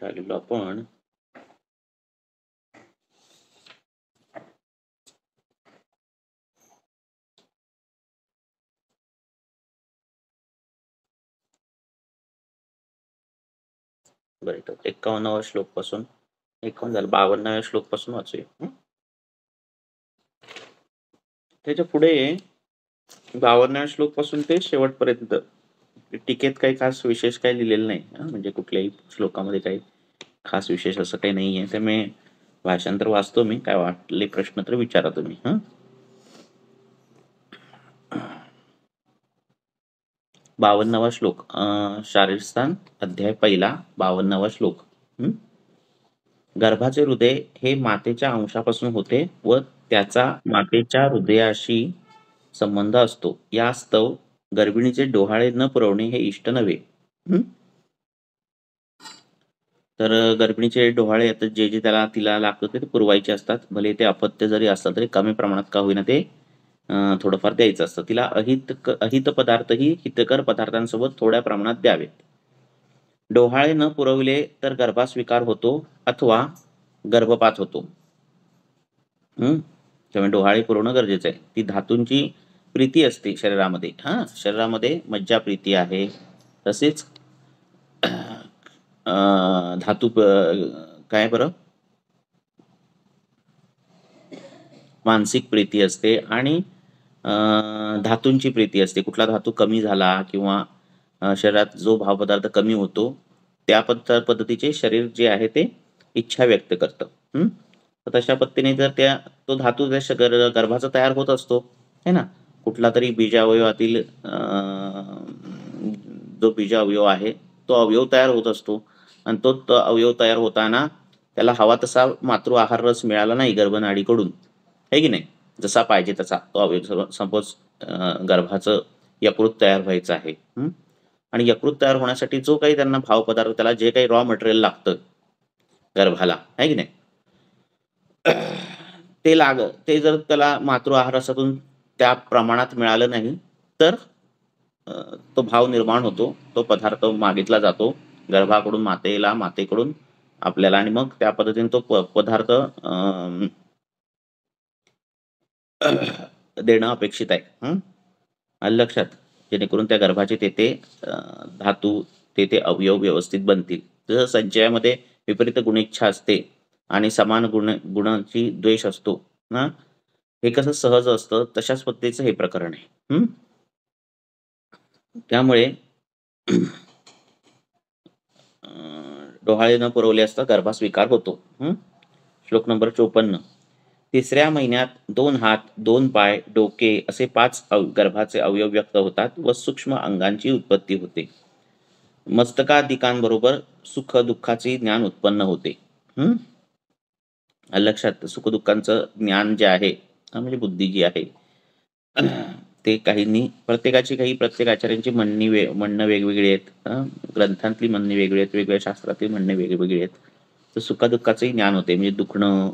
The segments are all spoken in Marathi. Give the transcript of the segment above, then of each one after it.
आलेलो आपण बरं, तर 51व्या श्लोक पासून 51 झालं, 52व्या श्लोक पासून वाचूया. त्याच्या पुढे 52व्या श्लोक पासून ते शेवटपर्यंत टीकेत काही खास विशेष काही लिहिलेलं नाही. म्हणजे कुठल्याही श्लोकामध्ये काही खास विशेष असं काही नाहीये. त्यामुळे भाषांतर वाचतो मी, काय वाटले प्रश्न तर विचारा तुम्ही. 52वा श्लोक, शारीरस्थान अध्याय पहिला, 52वा श्लोक. गर्भाचे हृदय हे मातेच्या अंशापासून होते व त्याचा मातेच्या हृदयाशी संबंध असतो. यास्तव गर्भिणीचे डोहाळे न पुरवणे हे इष्ट नव्हे. तर गर्भिणीचे डोहाळे आता जे जे तिला लागतं ते पुरवायचे असतात. भले ते अपत्य जरी असलं तरी कमी प्रमाणात का होईना ते थोडंफार द्यायचं असतं. तिला अहित पदार्थही हितकर पदार्थांसोबत थोड्या प्रमाणात द्यावेत. डोहाळे न पुरवले तर गर्भास्वीकार होतो अथवा गर्भपात होतो. त्यामुळे डोहाळे पुरवणं गरजेचं आहे. ती धातूंची प्रीती असते शरीरामध्ये. शरीरामध्ये मज्जा प्रीती आहे. तसेच धातू काय बरं, मानसिक प्रीती असते आणि धातूंची प्रीती असते. कुठला धातू कमी झाला किंवा शरीरात जो भावपदार्थ कमी होतो त्या पद्धतीचे शरीर जे आहे ते इच्छा व्यक्त करतं. तशा पद्धतीने जर तो धातू गर्भाचा तयार होत असतो है ना, कुठला तरी बीजावयवातील जो बीजावयव आहे तो अवयव तयार होत असतो आणि तो अवयव तयार होताना त्याला हवा तसा मातृ आहार रस मिळाला नाही गर्भनाडीकडून, आहे की नाही, जसा पाहिजे तसा तो अवयव. सपोज गर्भाचं यकृत तयार व्हायचं आहे आणि यकृत तयार होण्यासाठी जो काही त्यांना भावपदार्थ, त्याला जे काही रॉ मटेरियल लागतं गर्भाला, आहे की नाही, ते जर त्याला मातृ आहार रसातून त्या प्रमाणात मिळालं नाही तर तो भाव निर्माण होतो. तो पदार्थ मागितला जातो गर्भाकडून मातेला, मातेकडून आपल्याला, आणि मग त्या पद्धतीने तो पदार्थ देणं अपेक्षित आहे. लक्षात, जेणेकरून त्या गर्भाचे तेथे धातू, तेथे अवयव व्यवस्थित बनतील. जसं संचयामध्ये विपरीत गुणेच्छा असते आणि समान गुणाची द्वेष असतो ना, हे कसं सहज असतं तशाच पद्धतीचं हे प्रकरण आहे. त्यामुळे डोहाळे न पुरवले असता गर्भास्वीकार होतो. श्लोक नंबर 54. 3ऱ्या महिन्यात 2 हात, 2 पाय, डोके असे 5 गर्भाचे अवयव व्यक्त होतात व सूक्ष्म अंगांची उत्पत्ती होते. मस्तकादिकांबरोबर सुख दुःखाचे ज्ञान उत्पन्न होते. लक्षात, सुख दुःखांचं ज्ञान जे आहे म्हणजे बुद्धी जी आहे ते प्रत्येक आचार्यांची म्हणणं वेगवेगळी आहेत. ग्रंथांतली म्हणणे वेगळी आहेत, वेगवेगळ्या शास्त्रातली म्हणणे वेगवेगळी आहेत. तर सुखदुःखाचंही ज्ञान होते. म्हणजे दुखणं,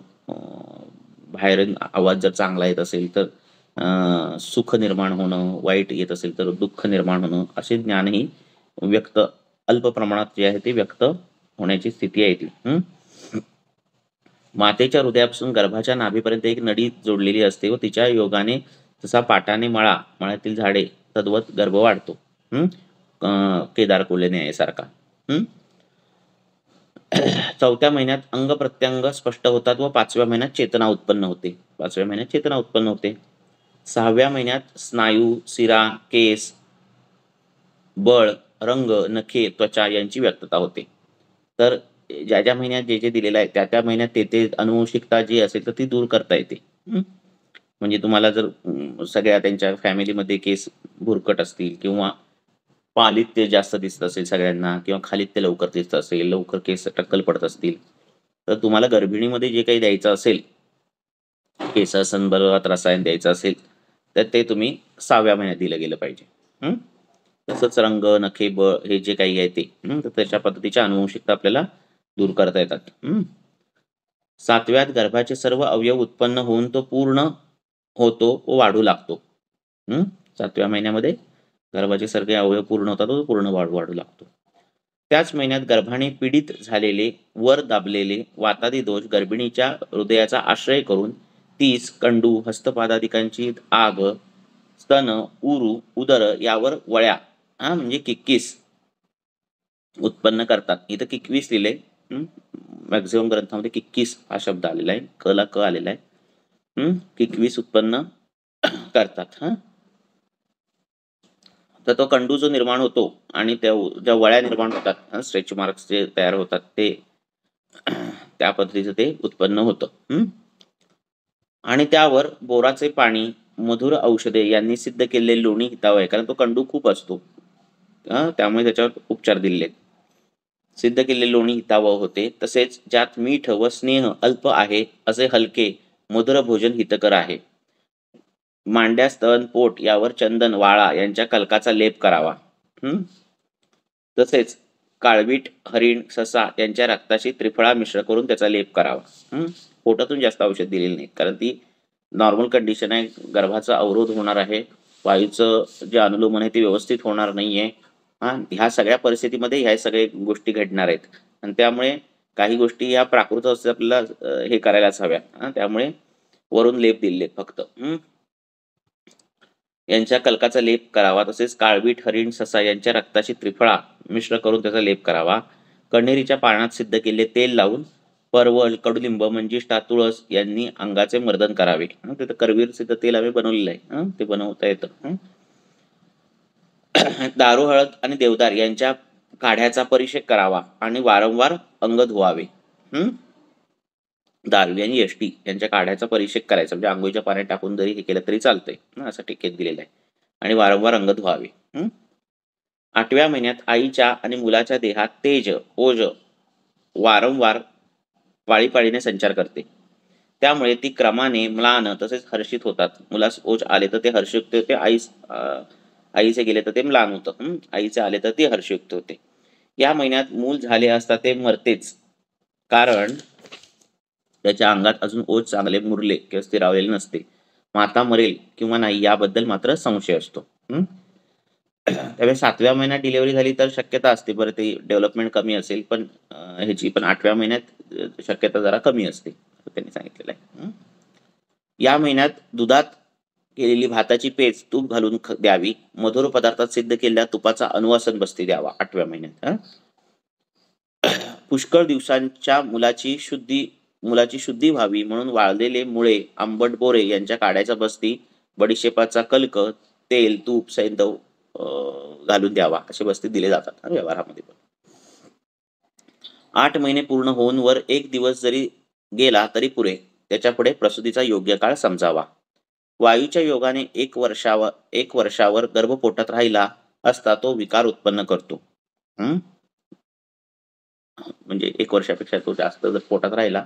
बाहेर आवाज जर चांगला येत असेल तर सुख निर्माण होणं, वाईट येत असेल तर दुःख निर्माण होणं, असे ज्ञानही व्यक्त अल्प प्रमाणात जे आहे ते व्यक्त होण्याची स्थिती आहे ती. मातेच्या हृदयापासून गर्भाच्या नाभीपर्यंत एक नडी जोडलेली असते व तिच्या योगाने तसा पाटाने मळ्यातील झाडे तद्वत गर्भ वाढतो. केदार कोल्हे न्यायासारखा. 4थ्या महिन्यात अंग प्रत्यंग स्पष्ट होतात व 5व्या महिन्यात चेतना उत्पन्न होते. 6व्या महिन्यात स्नायू, सिरा, केस, बळ, रंग, नखे, त्वचा यांची व्यक्तता होते. तर ज्या महिन्यात जे दिलेलं आहे त्या महिन्यात ते अनुवंशिकता जी असेल तर ती दूर करता येते. म्हणजे तुम्हाला जर सगळ्या त्यांच्या फॅमिलीमध्ये केस भुरकट असतील किंवा पालित्य जास्त दिसत असेल सगळ्यांना, किंवा खालित्य लवकर दिसत असेल, लवकर केस टक्कल पडत असतील, तर तुम्हाला गर्भिणीमध्ये जे काही द्यायचं असेल, केस संदर्भात रसायन द्यायचं असेल तर ते तुम्ही 6व्या महिन्यात दिलं गेलं पाहिजे. तसंच रंग, नखे, बळ हे जे काही आहे ते तर तशा पद्धतीच्या अनुवंशिकता आपल्याला दूर करता येतात. 7व्यात गर्भाचे सर्व अवयव उत्पन्न होऊन तो पूर्ण होतो व वाढू लागतो. 7व्या महिन्यामध्ये गर्भाचे सगळे अवयव पूर्ण होतात, तो पूर्ण वाढू लागतो. त्याच महिन्यात गर्भाने पीडित झालेले वर दाबलेले वातादी दोष गर्भिणीच्या हृदयाचा आश्रय करून तीस कंडू हस्तपादादिकांची आग स्तन उरू उदर यावर वळ्या म्हणजे किक्कीस उत्पन्न करतात. इथं किकवीस लिहिले. मॅक्झिमम ग्रंथामध्ये किक्कीस हा शब्द आलेला आहे. क क आलेला आहे. किकवीस उत्पन्न करतात. तर तो कंडू जो निर्माण होतो आणि त्या ज्या वळ्या निर्माण होतात, स्ट्रेच मार्क्स जे तयार होतात ते त्या पद्धतीचं ते उत्पन्न होतं. आणि त्यावर बोराचे पाणी, मधुर औषधे यांनी सिद्ध केलेले लोणी हितावह आहे. कारण तो कंडू खूप असतो, त्यामुळे त्याच्यावर उपचार दिलेले आहेत. सिद्ध केलेले लोणी हितावह होते. तसेच ज्यात मीठ व स्नेह अल्प आहे असे हलके मधुर भोजन हितकर आहे. मांड्या स्तन पोट यावर चंदन वाळा यांच्या कलकाचा लेप करावा. तसेच काळवीट हरिण ससा यांच्या रक्ताशी त्रिफळा मिश्र करून त्याचा लेप करावा. पोटातून जास्त औषध दिलेलं नाही, कारण ती नॉर्मल कंडिशन आहे. गर्भाचा अवरोध होणार आहे, वायूचं जे अनुलोमन आहे ते व्यवस्थित होणार नाहीये. ह्या सगळ्या परिस्थितीमध्ये ह्या सगळ्या गोष्टी घडणार आहेत आणि त्यामुळे काही गोष्टी ह्या प्राकृत अवस्थेत आपल्याला हे करायलाच हव्या. त्यामुळे वरून लेप दिले फक्त. यांच्या कलकाचा लेप करावा. तसेच काळवीट हरिण ससा यांच्या रक्ताशी त्रिफळा मिश्र करून त्याचा लेप करावा. कण्हेरीच्या पानात सिद्ध केले तेल लावून परवल कडुलिंब मंजिष्ठा तुळस यांनी अंगाचे मर्दन करावे. तिथं करवीर सिद्ध तेल आम्ही बनवलेलं आहे, ते बनवता येतं. दारू हळद आणि देवदार यांच्या काढ्याचा परिषेक करावा आणि वारंवार अंग धुवावे. दारू आणि यष्टी यांच्या काढ्याचा परिषेक करायचा, म्हणजे आंघोळीच्या पाण्यात टाकून जरी हे केलं तरी चालतंय, असं टिकेत दिलेलं आहे. आणि वारंवार अंग धुवावे. 8व्या महिन्यात आईच्या आणि मुलाच्या देहात तेज ओज वारंवार पाळीपाळीने संचार करते. त्यामुळे ती क्रमाने म्लान तसेच हर्षित होतात. मुलास ओज आले तर ते हर्षयुक्त होते, आईचे गेले तर ते म्लान होतं. आईचे आले तर ते हर्षयुक्त होते. या महिन्यात मूल झाले असता ते मरतेच, कारण त्याच्या अंगात अजून ओज चांगले मुरले किंवा स्थिरावलेले नसते. माता मरेल किंवा नाही याबद्दल मात्र संशय असतो. त्यामुळे 7व्या महिन्यात डिलिव्हरी झाली तर शक्यता असते, बरं ते डेव्हलपमेंट कमी असेल, पण ह्याची पण 8व्या महिन्यात शक्यता जरा कमी असते त्यांनी सांगितलेलं आहे. या महिन्यात दुधात केलेली भाताची पेज तूप घालून द्यावी. मधुर पदार्थात सिद्ध केलेल्या तुपाचा अनुवासन बस्ती द्यावा 8व्या महिन्यात. पुष्कळ दिवसांच्या मुलाची शुद्धी व्हावी म्हणून वाळलेले मुळे आंबट बोरे यांच्या काड्याच्या बस्ती बडीशेपाचा कल्क तेल तूप सैंधव घालून द्यावा असे बस्ती दिले जातात व्यवहारामध्ये. पण 8 महिने पूर्ण होऊन वर 1 दिवस जरी गेला तरी पुरे. त्याच्या पुढे प्रसूतीचा योग्य काळ समजावा. वायूच्या योगाने 1 वर्षावर गर्भपोटात राहिला असता तो विकार उत्पन्न करतो. म्हणजे 1 वर्षापेक्षा तो जास्त जर पोटात राहिला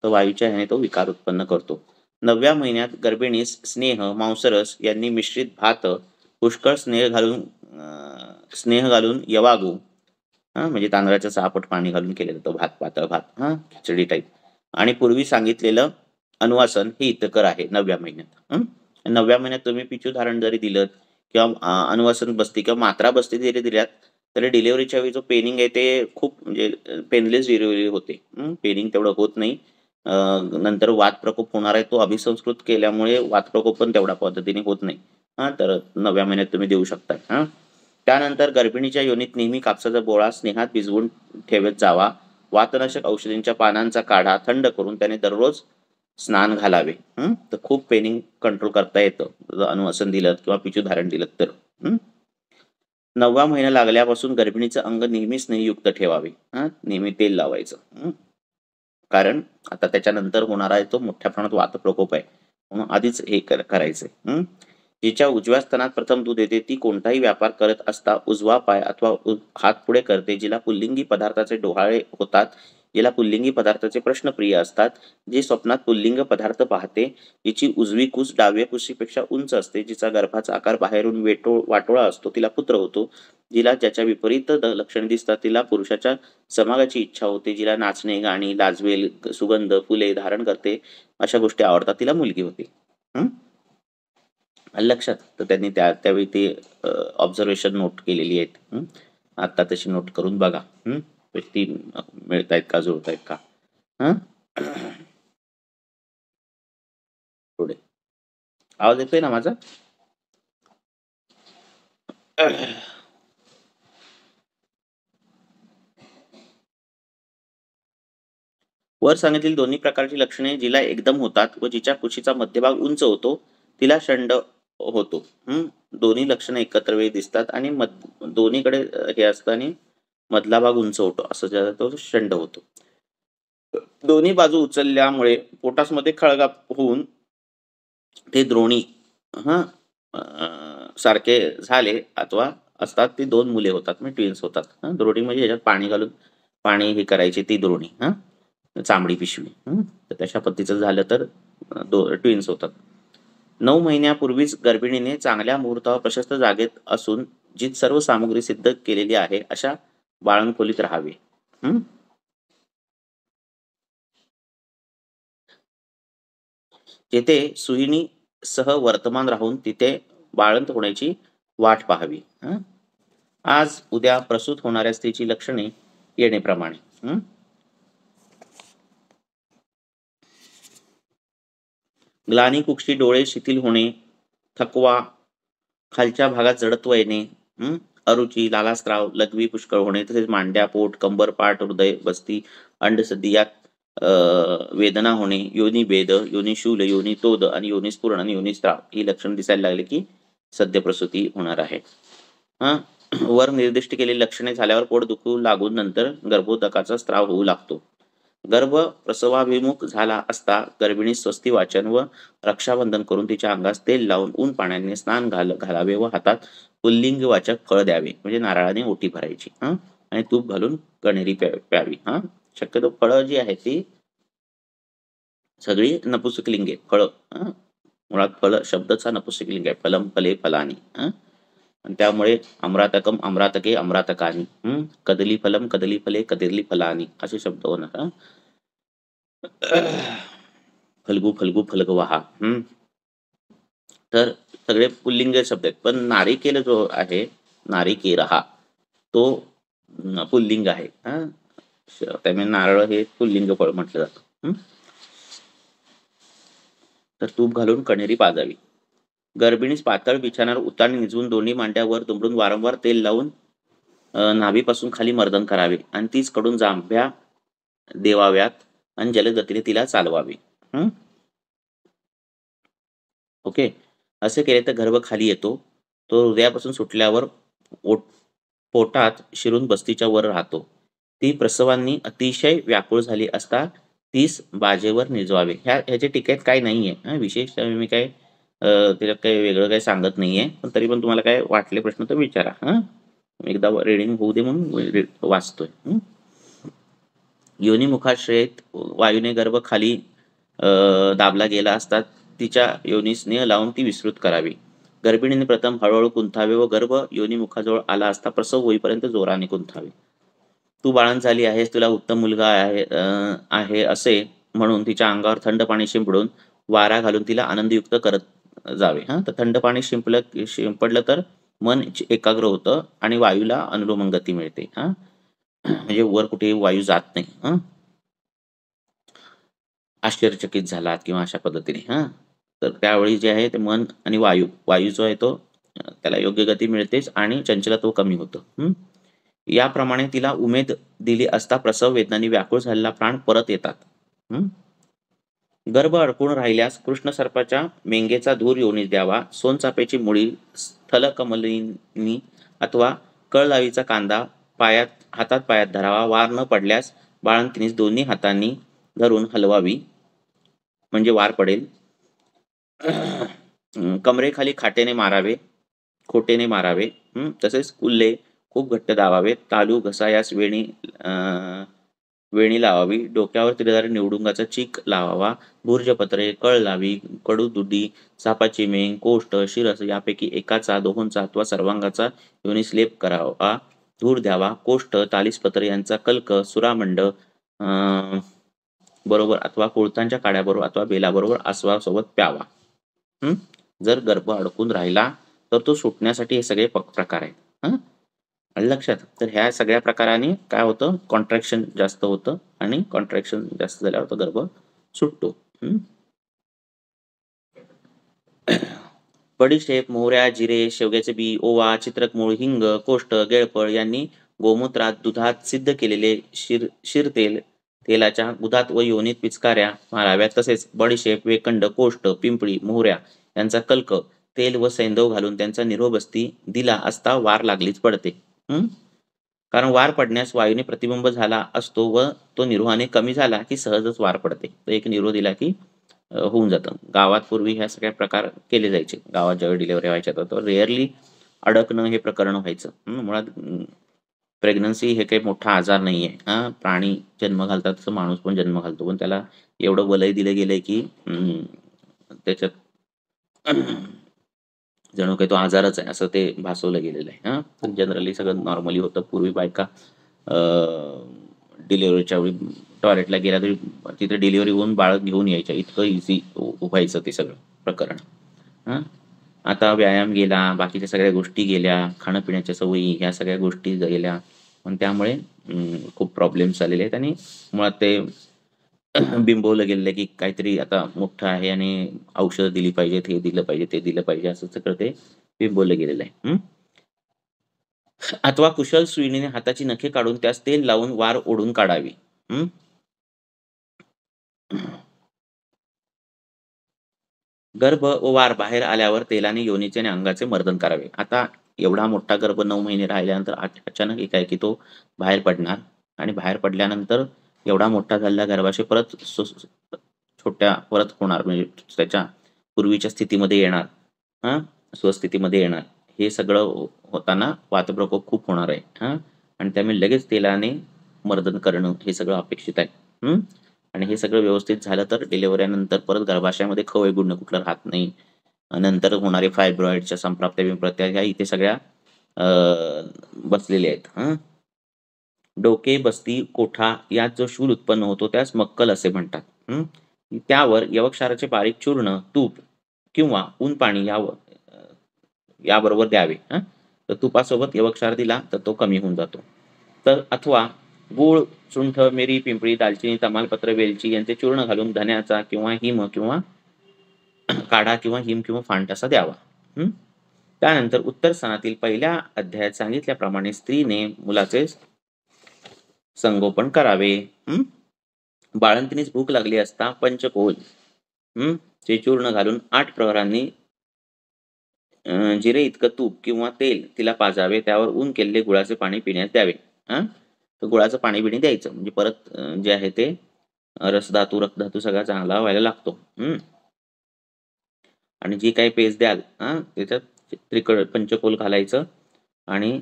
तर वायूच्या ह्याने तो विकार उत्पन्न करतो. 9व्या महिन्यात गर्भिणीस स्नेह मांसरस यांनी मिश्रित भात पुष्कळ स्नेह घालून यवागू, म्हणजे तांदळाच्या 6 पट पाणी घालून केलं जातं भात, पातळ भात, खिचडी टाईप. आणि पूर्वी सांगितलेलं अनुवासन हे हितकर आहे 9व्या महिन्यात. 9व्या महिन्यात तुम्ही पिचू धारण जरी दिलं किंवा अनुवासन बस्ती किंवा मात्रा बस्ती जरी दिल्यात तरी डिलिव्हरीच्या वेळी जो पेनिंग आहे ते खूप म्हणजे पेनलेस डिलिव्हरी होते. पेनिंग तेवढं होत नाही. नंतर वात प्रकोप होणार आहे, तो अभिसंस्कृत केल्यामुळे वात प्रकोप पण तेवढ्या पद्धतीने होत नाही. तर 9व्या महिन्यात तुम्ही देऊ शकता. त्यानंतर गर्भिणीच्या योनीत नेहमी कापसाचा बोळा स्नेहात भिजवून ठेवत जावा. वातनाशक औषधींच्या पानांचा काढा थंड करून त्याने दररोज स्नान घालावे. तर खूप पेनिंग कंट्रोल करता येतं अनुवासन दिलं किंवा पिचू धारण दिलं तर. 9वा महिना लागल्यापासून गर्भिणीचं अंग नेहमी स्नेहयुक्त ठेवावे. नेहमी तेल लावायचं, कारण आता त्याच्यानंतर होणार आहे तो मोठ्या प्रमाणात वात प्रकोप आहे, म्हणून आधीच हे करायचंय. जिच्या उजव्या स्तनात प्रथम दूध येते ती कोणताही व्यापार करत असता उजवा पाय अथवा हात पुढे करते. जिला पुल्लिंगी पदार्थाचे डोहाळे होतात, जिला पुल्लिंगी पदार्थाचे प्रश्न प्रिय असतात, जी स्वप्नात पुल्लिंग पदार्थ पाहते, जिची उजवी कुस डाव्या कुशीपेक्षा उंच असते, जिचा गर्भाचा आकार बाहेरून वाटोळा असतो तिला पुत्र होतो, जिला ज्याच्या विपरीत लक्षणे दिसतात तिला पुरुषाच्या समागाची इच्छा होते, जिला नाचणे गाणी लाजवेल सुगंध फुले धारण करते अशा गोष्टी आवडतात तिला मुलगी होते. लक्षात तर त्यांनी त्यावेळी ते ऑब्झर्वेशन नोट केलेली आहेत. आता तशी नोट करून बघा. ती मिळतायत का, जुळतायत का. पुढे आवाज येतोय ना माझा. वर सांगितलेली दोन्ही प्रकारची लक्षणे जिला एकदम होतात व जिच्या कुशीचा मध्यभाग उंच होतो तिला षंड होतो. दोन्ही लक्षणे एकत्र वेळी दिसतात आणि दोन्हीकडे हे असतं आणि मधला भाग उंच होतो, असं ज्याला तो षंड होतो. दोन्ही बाजू उचलल्यामुळे पोटासमध्ये खळगा होऊन ते द्रोणी सारखे झाले अथवा असतात ती दोन मुले होतात, म्हणजे ट्विन्स होतात. द्रोणी म्हणजे याच्यात पाणी घालून पाणी हे करायची ती द्रोणी, चांबडी पिशवी. तर तशा पद्धतीचं झालं तर ट्विन्स होतात. 9 महिन्यापूर्वीच गर्भिणीने चांगल्या मुहूर्तावर प्रशस्त जागेत असून जी सर्व सामुग्री सिद्ध केलेली आहे अशा बाळंतखोलीत राहावे. जेथे सुहिणी सह वर्तमान राहून तिथे बाळंत होण्याची वाट पाहावी. आज उद्या प्रसूत होणाऱ्या स्त्रीची लक्षणे येणेप्रमाणे. ग्लानी, कुक्षी, डोळे शिथिल होणे, थकवा, खालच्या भागात जडत्व येणे, अरुची, लालास्त्राव, लघवी पुष्कळ होणे, तसेच मांड्या, पोट, कंबर, पाठ, हृदय, बस्ती, अंडसद्धी यात वेदना होणे, योनी भेद, योनी शूल, योनी तोद आणि योनी स्फुरण आणि योनी स्त्राव ही लक्षण दिसायला लागली की सद्य प्रसूती होणार आहे. वर निर्दिष्ट केलेली लक्षणे झाल्यावर पोट दुखू लागून नंतर गर्भोदकाचा स्त्राव होऊ लागतो. गर्भ प्रसवाभिमुख झाला असता गर्भिणी स्वस्ती वाचन व रक्षाबंधन करून तिच्या अंगास तेल लावून ऊन पाण्याने स्नान घालावे व हातात पुल्लिंग वाचक फळ द्यावे, म्हणजे नारळाने ओटी भरायची आणि तूप घालून कण्हेरी प्यावी. शक्यतो फळं जी आहेत ती सगळी नपुंसकलिंगी आहेत. फळं मुळात फळ शब्दचा नपुंसकलिंग आहे. फलम, फले, फलानी. आणि त्यामुळे अमरातकम, अमरातके, अमरातकानी, कदली फलम, कदली फले, कदली फलानी असे शब्द होणार. फलगू, फलगू, फलगवाहा. तर सगळे पुल्लिंग शब्द आहेत. पण नारिकेल जो आहे, नारिकेरहा, तो पुल्लिंग आहे. त्यामुळे नारळ हे पुल्लिंग फळ म्हटलं जातं. तर तूप घालून कण्हेरी पाजावी. गर्भिणीस पातळ बिछाण्यावर उताने निजवून दोन्ही मांड्यावर दुमडून वारंवार तेल लावून नाभीपासून खाली मर्दन करावे आणि तीच कडून जांभ्या देवाव्यात आणि जलदगतीने तिला चालवावे. ओके. असे केले तर गर्भ खाली येतो. तो हृदयापासून सुटल्यावर पोटात शिरून बस्तीच्या वर राहतो. ती प्रसवांनी अतिशय व्याकुळ झाली असता तीस बाजेवर निजवावे. ह्याचे टिकेत काही नाहीये. विशेष मी काय त्याच्यात काही वेगळं काही सांगत नाहीये. पण तरी पण तुम्हाला काय वाटले प्रश्न तर विचारा. एकदा रीडिंग होऊ दे म्हणून वाचतोय. योनिमुखाश्रयेत वायूने गर्भ खाली दाबला गेला असता तिच्या योनीस स्नेह लावून ती विस्तृत करावी. गर्भिणीने प्रथम हळूहळू कुंथावे व गर्भ योनिमुखाजवळ आला असता प्रसव होईपर्यंत जोराने कुंथावे. तू बाळंत झाली आहेस, तुला उत्तम मुलगा आहे असे म्हणून तिच्या अंगावर थंड पाणी शिंपडून वारा घालून तिला आनंदयुक्त करत जावे. तर थंड पाणी शिंपडलं तर मन एकाग्र होतं आणि वायूला अनुलोमन गती मिळते. म्हणजे वर कुठे वायू जात नाही. आश्चर्यचकित झालात किंवा अशा पद्धतीने तर त्यावेळी जे आहे ते मन आणि वायू जो आहे तो त्याला योग्य गती मिळतेच आणि चंचलत्व कमी होतं. याप्रमाणे तिला उमेद दिली असता प्रसव वेदनांनी व्याकुळ झालेला प्राण परत येतात. गर्भ अडकून राहिल्यास कृष्ण सर्पाच्या मेंगेचा धूर योनीस द्यावा. सोनचाफ्याची मुळी, स्थलकमलिनी अथवा कळलावीचा कांदा हातात पायात धरावा. वार न पडल्यास बाळंतिणीस दोन्ही हातांनी धरून हलवावी, म्हणजे वार पडेल. कमरेखाली खोटेने मारावे. तसेच कुल्ले खूप घट्ट दाबावे. तालू घसायास वेणी लावावी. डोक्यावर तिरदार निवडुंगाचा चीक लावावा. भुर्जपत्रे, कळलावी, कडुदुडी, सापाची मेंग, कोष्ठ, शिरस यापैकी एकाचा, दोहोंचा अथवा सर्वांगाचा योनीस लेप करावा. धूर द्यावा. कोष्ठ, तालीसपत्र यांचा कल्क सुरामंड बरोबर अथवा कोळतांच्या काड्याबरोबर अथवा बेलाबरोबर आस्वासोबत प्यावा. जर गर्भ अडकून राहिला तर तो सुटण्यासाठी हे सगळे प्रकार आहेत. आलं लक्षात? तर ह्या सगळ्या प्रकाराने काय होतं, कॉन्ट्रॅक्शन जास्त होतं आणि कॉन्ट्रॅक्शन जास्त झाल्यावर तो गर्भ सुटतो. बडीशेप, मोहऱ्या, जिरे, शेवग्याचे बी, ओवा, चित्रकमूळ, हिंग, कोष्ट, गेळफळ यांनी गोमूत्रात, दुधात सिद्ध केलेले शिरतेल तेलाच्या दुधात व योनीत पिचकाऱ्या माराव्यात. तसेच बडीशेप, वेकंड, कोष्ट, पिंपळी, मोहऱ्या यांचा कल्क, तेल व सैंधव घालून त्यांचा निरोबस्ती दिला असता वार लागलीच पडते. कारण वार पडण्यास वायूने प्रतिबिंब झाला असतो व तो निरोहाने कमी झाला की सहजच वार पडते. तर एक निरो दिला की होऊन जातं. गावात पूर्वी ह्या सगळ्या प्रकार केले जायचे. गावात ज्यावेळी डिलिव्हरी व्हायच्या तर रेअरली अडकणं हे प्रकरण व्हायचं. मुळात प्रेग्नन्सी हे काही मोठा आजार नाहीये. प्राणी जन्म घालतात तसं माणूस पण जन्म घालतो. पण त्याला एवढं वलय दिलं गेलंय की त्याच्यात जणू काही तो आजारच आहे असं ते भासवलं गेलेलं आहे. पण जनरली सगळं नॉर्मली होतं. पूर्वी बायका डिलिव्हरीच्या वेळी टॉयलेटला गेल्या तरी तिथे डिलिव्हरी होऊन बाळ घेऊन यायच्या. इतकं इझी व्हायचं ते सगळं प्रकरण. आता व्यायाम गेला, बाकीच्या सगळ्या गोष्टी गेल्या, खाणं-पिण्याच्या सवयी ह्या सगळ्या गोष्टी गेल्या. पण त्यामुळे खूप प्रॉब्लेम्स आलेले आहेत आणि मुळात ते बिंबवलं गेलेलं आहे की काहीतरी आता मोठं आहे आणि औषधं दिली पाहिजेत, हे दिलं पाहिजे, ते दिलं पाहिजे असं सगळं ते बिंबवलं गेलेलं आहे. अथवा कुशल सुईणीने हाताची नखे काढून त्यास तेल लावून वार ओढून काढावी. गर्भ व वार बाहेर आल्यावर तेलाने योनीचे आणि अंगाचे मर्दन करावे. आता एवढा मोठा गर्भ 9 महिने राहिल्यानंतर अचानक एकाएकी तो बाहेर पडणार आणि बाहेर पडल्यानंतर एवढा मोठा झालेला गर्भाशय परत छोट्या परत होणार, म्हणजे त्याच्या पूर्वीच्या स्थितीमध्ये येणार, स्वस्थितीमध्ये येणार. हे सगळं होताना वातप्रकोप खूप होणार आहे. आणि त्यामुळे लगेच तेलाने मर्दन करणं हे सगळं अपेक्षित आहे. आणि हे सगळं व्यवस्थित झालं तर डिलिव्हरीनंतर परत गर्भाशयामध्ये खवय गुडणं कुठलं राहत नाही. नंतर होणारे फायब्रॉइडच्या संप्राप्त्या बिंप्राप्त्या ह्या इथे सगळ्या बसलेल्या आहेत. डोके, बस्ती, कोठा यात जो शूल उत्पन्न होतो त्यास मक्कल असे म्हणतात. त्यावर यवक्षाराचे बारीक चूर्ण, तूप किंवा ऊन पाणी याबरोबर द्यावे. तर तुपासोबत यवक्षार दिला तर तो कमी होऊन जातो. तर अथवा गूळ, सुंठ, मिरी, पिंपळी, दालचिनी, तमालपत्र, वेलची यांचे चूर्ण घालून धन्याचा किंवा हिम किंवा काढा किंवा हिम किंवा फांट असा द्यावा. त्यानंतर उत्तर स्थानातील पहिल्या अध्यायात सांगितल्याप्रमाणे स्त्रीने मुलाचे संगोपन करावे. बाळंतिणीस भूक लागली असता पंचकोल चे चूर्ण घालून 8 प्रहरांनी जिरे इतकं तूप किंवा तेल तिला पाजावे. त्यावर ऊन केलेले गुळाचे पाणी पिण्यास द्यावे. तर गुळाचं पाणी बिणी द्यायचं म्हणजे परत जे आहे ते रसधातू रक्तधातू सगळा चांगला व्हायला लागतो. आणि जी काही पेज द्याल त्याच्यात पंचकोल घालायचं आणि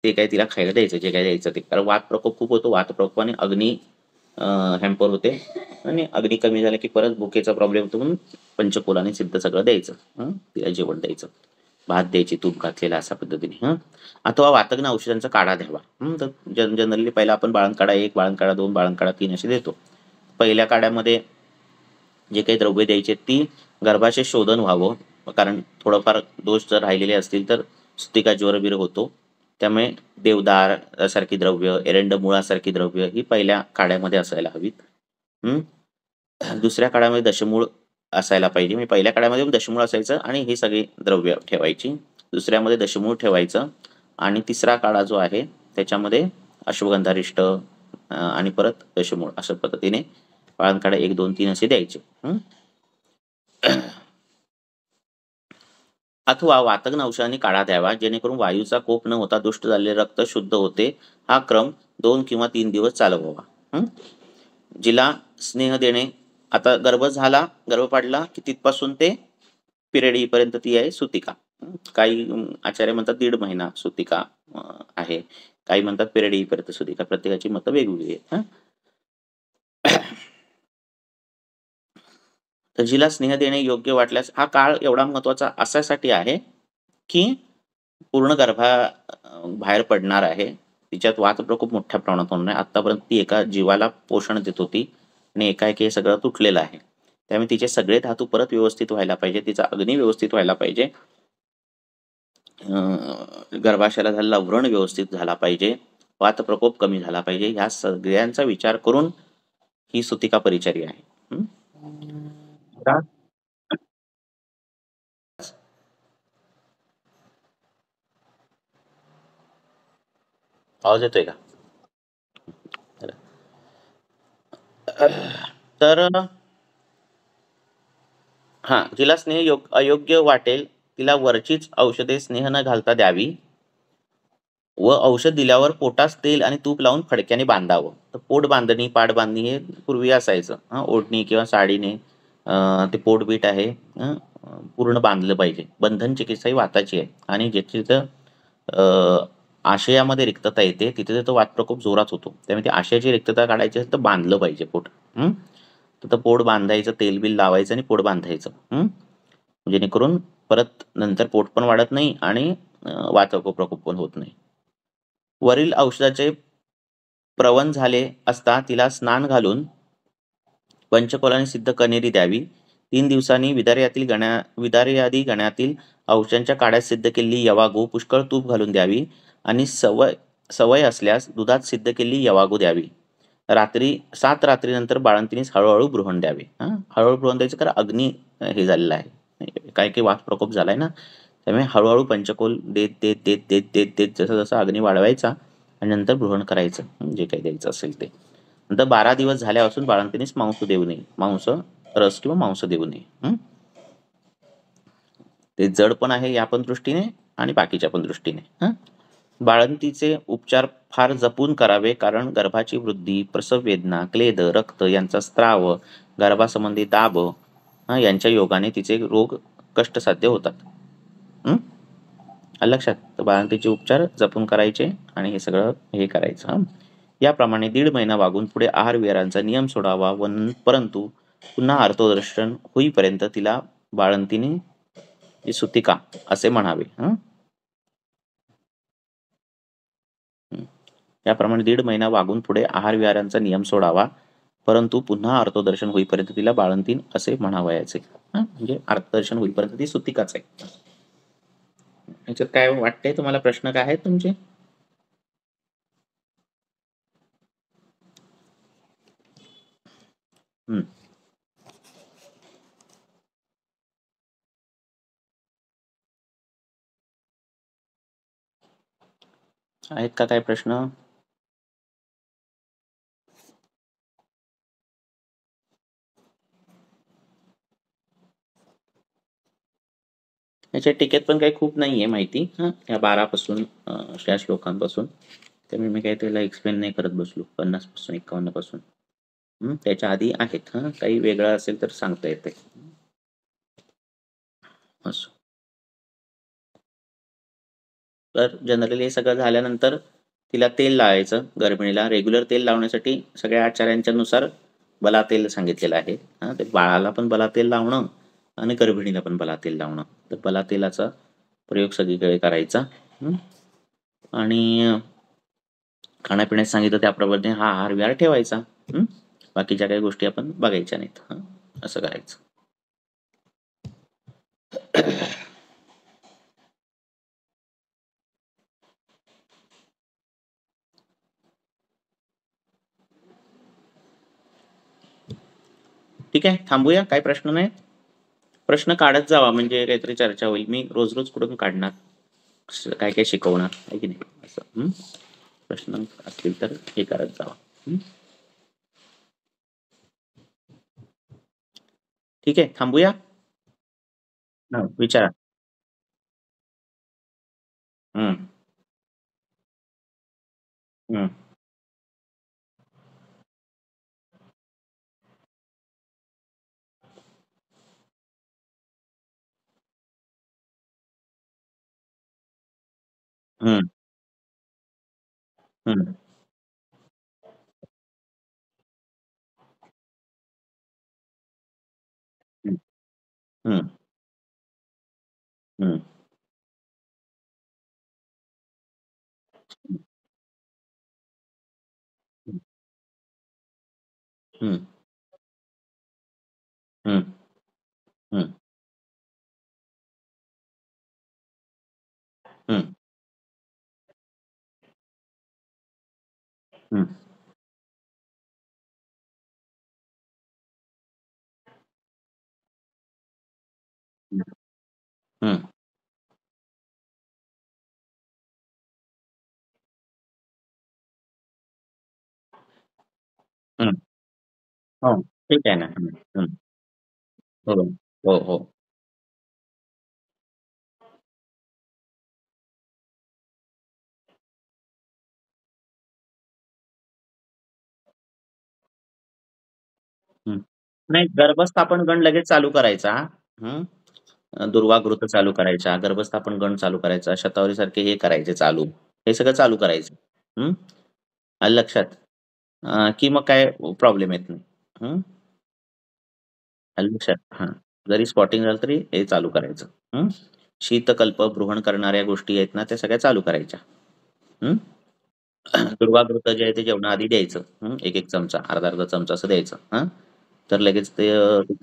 ते काय तिला खायला द्यायचं, जे काय द्यायचं ते. कारण वात प्रकोप खूप होतो. वात प्रकोपाने अग्नी हॅम्पर होते आणि अग्नी कमी झाला की परत भुकेचा प्रॉब्लेम होतो. म्हणून पंचकोलाने सिद्ध सगळं द्यायचं. तिला जेवण द्यायचं, भात द्यायची तूप घातलेला अशा पद्धतीने. अथवा वातग्न औषधांचा काढा द्यावा. तर जनरली पहिला आपण बाळंतकाढा 1, बाळंतकाढा 2, बाळंतकाढा 3 असे देतो. पहिल्या काढ्यामध्ये जे काही द्रव्य द्यायचे ती गर्भाशय शोधन व्हावं, कारण थोडंफार दोष जर राहिलेले असतील तर सुतिका ज्वरबीर होतो. त्यामुळे देवदार सारखी द्रव्य, एरंड मुळासारखी द्रव्य ही पहिल्या काढ्यामध्ये असायला हवीत. दुसऱ्या काढ्यामध्ये दशमूळ असायला पाहिजे. म्हणजे पहिल्या काढ्यामध्ये दशमूळ असायचं आणि ही सगळी द्रव्य ठेवायची. दुसऱ्यामध्ये दशमूळ ठेवायचं आणि तिसरा काढा जो आहे त्याच्यामध्ये अश्वगंधारिष्ट आणि परत दशमूळ अशा पद्धतीने बाळंतकाढा 1, 2, 3 असे द्यायचे. अथवा वातग्न औषधांनी काढा द्यावा, जेणेकरून वायूचा कोप न होता दुष्ट झालेले रक्त शुद्ध होते. हा क्रम 2 किंवा 3 दिवस चालवावा. जिला स्नेह देणे, आता गर्भ झाला, गर्भ पाडला की तिथपासून ते पिरियड येईपर्यंत ती आहे सुतिका. काही आचार्य म्हणतात 1.5 महिना सुतिका आहे, काही म्हणतात पिरियड येईपर्यंत सुतिका. प्रत्येकाची मतं वेगवेगळी आहेत. तर जिला स्नेह देणे योग्य वाटल्यास हा काळ एवढा महत्वाचा अशासाठी आहे की पूर्ण बाहेर पडणार आहे. तिच्यात वातप्रकोप मोठ्या प्रमाणात होणार आहे. आतापर्यंत ती एका जीवाला पोषण देत होती आणि एकाएकी हे सगळं तुटलेलं आहे. त्यामुळे तिचे सगळे धातू परत व्यवस्थित व्हायला पाहिजे, तिचा अग्नी व्यवस्थित व्हायला पाहिजे. गर्भाशयाला झालेला व्रण व्यवस्थित झाला पाहिजे, वातप्रकोप कमी झाला पाहिजे, ह्या सगळ्यांचा विचार करून ही सुतिका परिचर्या आहे. हं? का? आवाज येतोय का? तर हां, जिला स्नेह अयोग्य वाटेल तिला वरचीच औषधे स्नेह न घालता द्यावी व औषध दिल्यावर पोटास तेल आणि तूप लावून फडक्याने बांधावं. तर पोट बांधणी, पाठ बांधणी हे पूर्वी असायचं. ओढणी किंवा साडीने ते पोटबीट आहे पूर्ण बांधलं पाहिजे. बंधन चिकित्सा ही वाताची आहे आणि जिथं आशयामध्ये रिक्तता येते तिथे तो वातप्रकोप जोरात होतो. त्यामुळे ती आशयाची रिक्तता काढायची असेल तर बांधलं पाहिजे पोट. तर पोट बांधायचं, तेल-बिल लावायचं आणि पोट बांधायचं. जेणेकरून परत नंतर पोट पण वाढत नाही आणि वातप्रकोप पण होत नाही. वरील औषधाचे प्रवण झाले असता तिला स्नान घालून पंचकोलाने सिद्ध कण्हेरी द्यावी. 3 दिवसांनी विदार्यादी गणातील औषधांच्या काड्यात सिद्ध केलेली यवागू पुष्कळ तूप घालून द्यावी आणि सवय सवय असल्यास दुधात सिद्ध केलेली यवागू द्यावी. 7 रात्रीनंतर बाळंतिणीस हळू ब्रुहण द्यावे. हळूहळू ब्रुहण द्यायचं कारण अग्नी हे झालेला आहे. काही वात प्रकोप झालाय ना, त्यामुळे हळूहळू पंचकोल देत देत देत देत देत देत जसं जसं अग्नी वाढवायचा आणि नंतर ब्रुहण करायचं, जे काही द्यायचं असेल ते. नंतर 12 दिवस झाल्यापासून बाळंतिणीस मांस देऊ नये. रस किंवा मांस देऊ नये. ते जड पण आहे या पण दृष्टीने आणि बाकीच्या पण दृष्टीने. बाळंतीचे उपचार फार जपून करावे कारण गर्भाची वृद्धी, प्रसव वेदना, क्लेद, रक्त यांचा स्त्राव, गर्भासंबंधी दाब यांच्या योगाने तिचे रोग कष्टसाध्य होतात. लक्षात. तर बाळंतीचे उपचार जपून करायचे आणि हे सगळं हे करायचं. याप्रमाणे 1.5 महिना वागून पुढे आहार विहारांचा नियम सोडावा व परंतु पुन्हा अर्थदर्शन होईपर्यंत तिला बाळंतीणी सुतिका असे म्हणावे. याप्रमाणे 1.5 महिना वागून पुढे आहार विहारांचा नियम सोडावा परंतु पुन्हा अर्थदर्शन होईपर्यंत तिला बाळंतीण असे म्हणावयाचे. म्हणजे अर्थदर्शन होईपर्यंत ती सुतिकाच आहे. याच्यात काय वाटतंय तुम्हाला? प्रश्न काय आहेत तुमचे? आहेत का काय प्रश्न? याच्या टीकेत पण काही खूप नाहीये माहिती या 12 पासून त्या श्लोकांपासून. त्यामुळे मी काही त्याला एक्सप्लेन नाही करत बसलो 50 पासून 51 पासून. त्याच्या आधी आहेत. काही वेगळं असेल तर सांगता येते. असं. तर जनरली हे सगळं झाल्यानंतर तिला तेल लावायचं. गर्भिणीला रेग्युलर तेल लावण्यासाठी सगळ्या आचार्यांच्या नुसार बलातेल सांगितलेलं आहे. ते बाळाला पण बलातेल लावणं आणि गर्भिणीला पण बलातेल लावणं. तर बलातेलाचा प्रयोग सगळीकडे करायचा. आणि खाण्यापिण्यात सांगितलं त्याप्रमाणे हा आहार विहार ठेवायचा. बाकीच्या काही गोष्टी आपण बघायच्या नाहीत. असं करायचं. ठीक आहे, थांबूया. काही प्रश्न नाही. प्रश्न काढत जावा म्हणजे काहीतरी चर्चा होईल. मी रोज रोज कुठून काढणार, काय काय शिकवणार आहे की नाही असं. प्रश्न असतील तर हे करत जावा. ठीक आहे, थांबूया. विचारा. हम्म हम्म हम्म हम्म हम्म हम्म हम्म हम्म हम्म हम्म हं, हं, हं, हं. हो, ठीक आहे ना. हं, हं. हो, हो, हो. हं. नाही, गर्भस्थापन गण लगेच चालू करायचा. हं. दुर्वाघृत चालू करायचा, गर्भस्थापन गण चालू करायचा, शतावरीसारखे हे करायचे चालू. हे सगळं चालू करायचं. हं. आलं लक्षात? की मग काय प्रॉब्लेम येत नाही. हं. आलं लक्षात? हां. जरी स्पॉटिंग झालं तरी हे चालू करायचं. हं. शीतकल्प, ब्रूहण करणाऱ्या गोष्टी आहेत ना, त्या सगळ्या चालू करायच्या. हं. दुर्वाघृत जे आहे ते जेवणाआधी द्यायचं. हं. 1-1 चमचा, अर्धा-अर्धा चमचा असं द्यायचं. हां. तर लगेच ते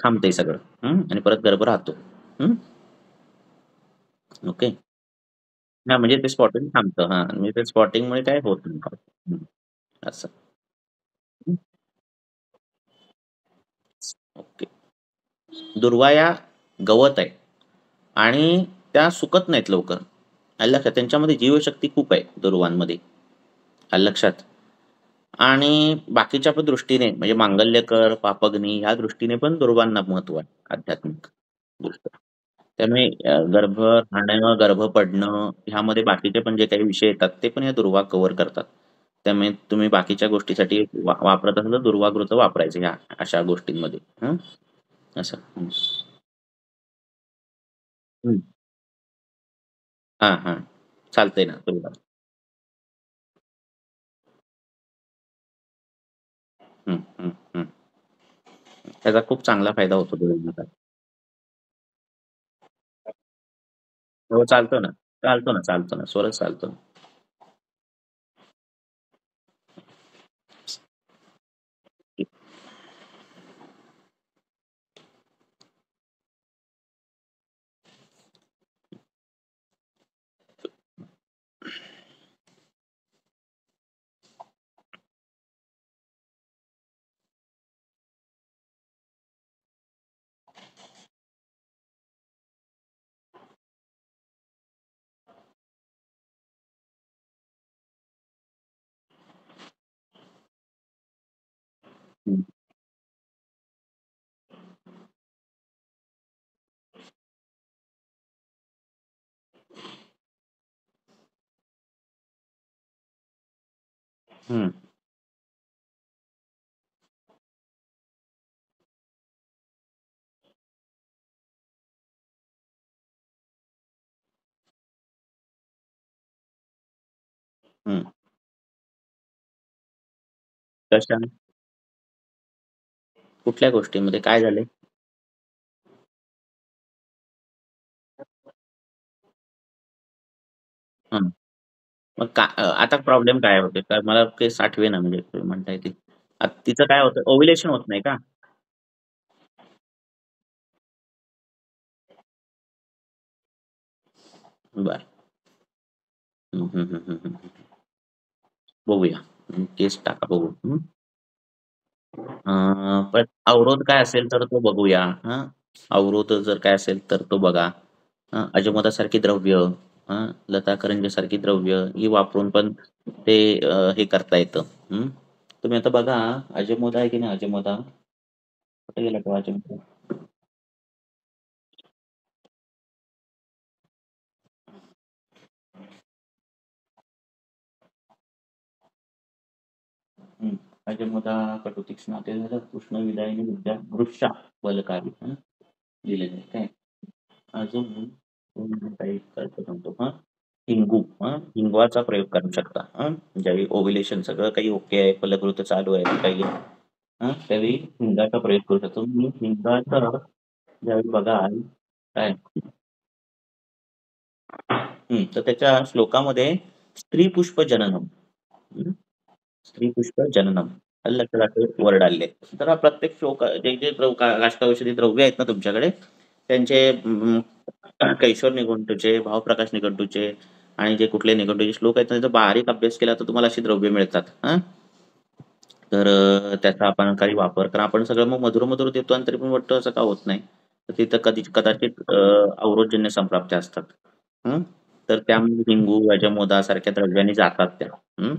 थांबतंय सगळं. हं. आणि परत गर्भ राहतो. हं. ओके. हां, म्हणजे ते स्पॉटिंग थांबतं. हां, म्हणजे ते स्पॉटिंगमुळे काय होत नाही. हं. असं. हं. ओके. दुर्वा या गवत आहे आणि त्या सुकत नाहीत लवकर. आलं लक्षात? त्यांच्यामध्ये जीवशक्ती खूप आहे दुर्वांमध्ये. आलं लक्षात? आणि बाकीच्या पण दृष्टीने म्हणजे मांगल्यकर, पापग्नी ह्या दृष्टीने पण दुर्वांना महत्त्व आहे आध्यात्मिक गोष्ट. त्यामुळे गर्भ राहणं, गर्भ पडणं ह्यामध्ये बाकीचे पण जे काही विषय येतात ते पण या दुर्वा कव्हर करतात. त्यामुळे तुम्ही बाकीच्या गोष्टीसाठी वापरत असाल तर दुर्वाघृत वापरायचं ह्या अशा गोष्टींमध्ये. हं. असं. हं. हं. हां, हां. चालतंय ना दुर्वा. हं, हं, हं. त्याचा खूप चांगला फायदा होतो दुर्वांचा. हो, चालतो ना. चालतो ना, चालतो ना. स्वरच चालतो ना. हं, हं, हं. कशाने? कुठल्या गोष्टीमध्ये काय झालंय? हं. मग आता प्रॉब्लेम काय होतोय? तर मला केस आठवेना म्हणजे तुम्ही म्हणताय ते. तिचं काय होतं? ओव्ह्युलेशन होत नाही का? बरं. हं, हं, हं, हं, हं. बघूया. केस टाका बघू. हं. पण अवरोध काय असेल तर तो बघूया. हां. अवरोध जर काय असेल तर तो बघा. अजमोदासारखी द्रव्य, लता करंजीसारखी द्रव्य ही वापरून पण ते हे करता येतं. हं. तुम्ही आता बघा अजमोदा आहे की नाही अजमोदा? कुठे गेला तो अजमोदा? हं. अजमोदा कटु तीक्ष्ण ते झालं. कृष्ण विदायिनी विद्या वृक्षा बलकारी. लिहिलेलं आहे काय. अजून काही करतो सांगतो. हिंगू. हिंगवाचा प्रयोग करू शकता. ज्यावेळी ओव्ह्युलेशन सगळं काही ओके आहे, फलद्रुत चालू आहे, काही त्यावेळी हिंगाचा प्रयोग करू शकतो. मी हिंगाचा ज्यावेळी बघाल काय तर त्याच्या श्लोकामध्ये स्त्री पुष्प जननम. हं. स्त्री पुष्प जननम. आलं लक्षात वर्ड आलेले आहेत. तर हा प्रत्येक श्लोक जे अष्टौषधी द्रव्य आहेत ना तुमच्याकडे त्यांचे कैशोर निघंटूचे, भावप्रकाश निघंटूचे आणि जे कुठले निघंटूचे श्लोक आहेत त्यांचा बारीक अभ्यास केला तर तुम्हाला अशी द्रव्य मिळतात. तर त्याचा आपण काही वापर, कारण आपण सगळं मग मधुर देतो आणि तरी पण वाटतं असं का होत नाही. तर तिथं कदाचित अवरोधजन्य संप्राप्त्या असतात. हं. तर त्यामुळे हिंगू, अजमोदासारख्या द्रव्यांनी जातात त्या. हं.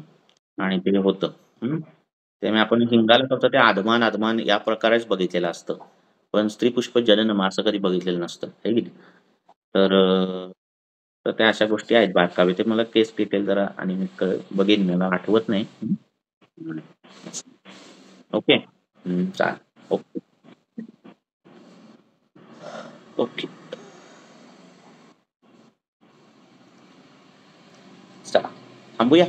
आणि ते होतं. हं. त्यामुळे आपण हिंगाला फक्त ते आदमान या प्रकारेच बघितलेलं असतं. पण स्त्रीपुष्प जननम असं कधी बघितलेलं नसतं. आहे की नाही? तर तर त्या अशा गोष्टी आहेत बारकावे. ते मला केस डिटेल जरा आणि मी बघेन, मला आठवत नाही. हं. ओके. चालेल. ओके. ओके. चला थांबूया.